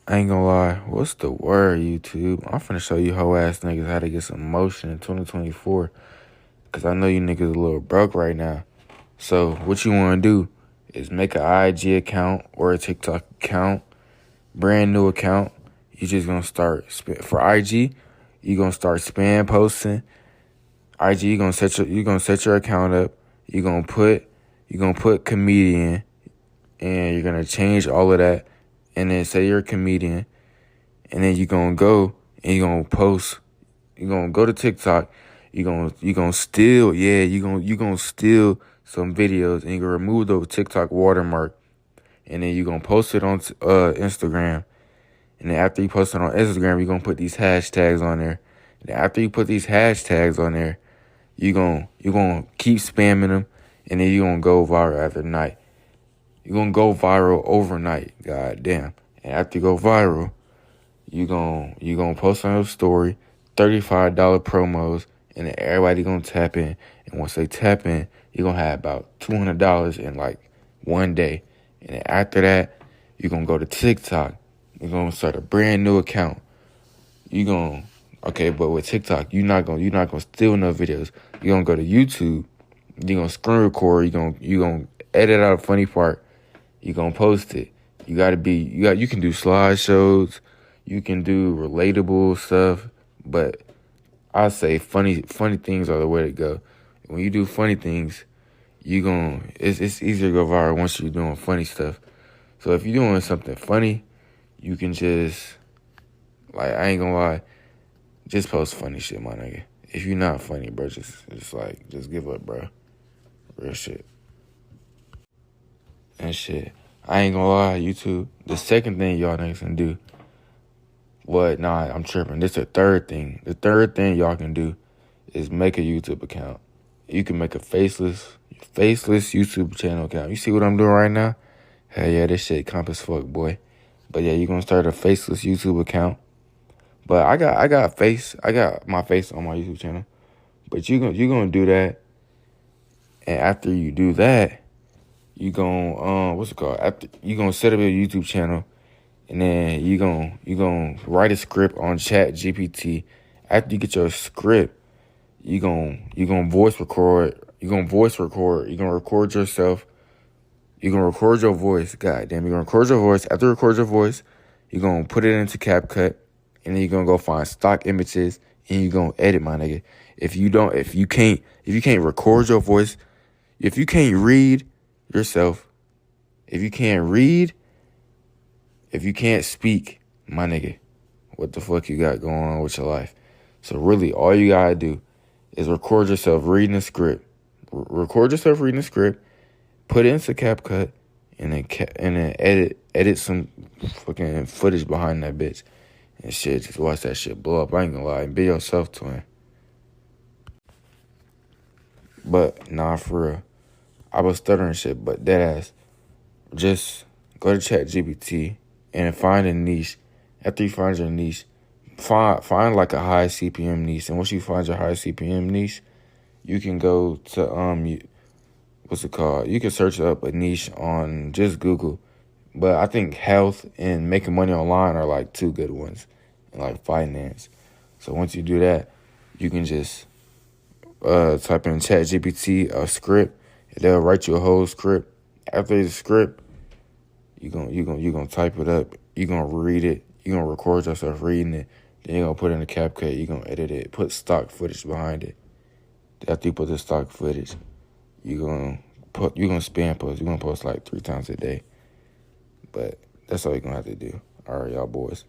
I ain't gonna lie. What's the word, YouTube? I'm finna show you hoe ass niggas how to get some motion in 2024. Cause I know you niggas a little broke right now. So what you wanna do is make an IG account or a TikTok account, brand new account. You just gonna start for IG. You gonna start spam posting. IG, you gonna set your account up. You gonna put comedian, and you're gonna change all of that, and then say you're a comedian. And then you gonna go and you gonna post. You gonna go to TikTok. You gonna steal. Yeah, you gonna steal some videos and you gonna remove the TikTok watermark. And then you gonna post it on Instagram. And then after you post it on Instagram, you gonna put these hashtags on there. And after you put these hashtags on there, you gonna keep spamming them, and then you gonna go viral after night. You gonna go viral overnight. God damn. And after you go viral, you gonna post on your story, $35 promos, and then everybody gonna tap in. And once they tap in, you're gonna have about $200 in like one day. And then after that, you're gonna go to TikTok. You're gonna start a brand new account. But with TikTok, you're not gonna steal no videos. You're gonna go to YouTube. You're gonna screen record. You're gonna edit out a funny part. You're gonna post it. You can do slideshows. You can do relatable stuff, but I say funny things are the way to go. When you do funny things, it's easier to go viral once you're doing funny stuff. So if you're doing something funny, you can just, I ain't gonna lie, just post funny shit, my nigga. If you're not funny, bro, just give up, bro. Real shit. And shit. I ain't gonna lie, YouTube. The second thing y'all niggas can do. I'm tripping. This is the third thing. The third thing y'all can do is make a YouTube account. You can make a faceless YouTube channel account. You see what I'm doing right now? Hell yeah, this shit comp as fuck, boy. But yeah, you gonna start a faceless YouTube account. But I got my face on my YouTube channel. But you gonna do that, and after you do that, you gonna After you gonna set up your YouTube channel. And then you gonna write a script on Chat GPT. After you get your script, you gonna voice record. You're gonna record yourself. You're gonna record your voice. God damn, you're gonna record your voice. After you record your voice, you're gonna put it into CapCut, and then you're gonna go find stock images and you're gonna edit, my nigga. If you can't record your voice, if you can't read yourself, if you can't speak, my nigga, what the fuck you got going on with your life? So really, all you gotta do is record yourself reading the script. Record yourself reading the script, put it into CapCut, and then edit some fucking footage behind that bitch. And shit, just watch that shit blow up. I ain't gonna lie, and be yourself, twin. But, nah, for real. I was stuttering shit, but deadass. Just go to ChatGPT and find a niche. After you find your niche, find like a high CPM niche. And once you find your high CPM niche, you can go to you can search up a niche on just Google. But I think health and making money online are like two good ones, and like finance. So once you do that, you can just type in ChatGPT a script, and they'll write you a whole script. After the script, you gonna type it up. You gonna read it. You gonna record yourself reading it. Then you gonna put it in the CapCut. You gonna edit it. Put stock footage behind it. After you put the stock footage, you gonna spam post. You gonna post like 3 times a day. But that's all you gonna have to do. All right, y'all boys.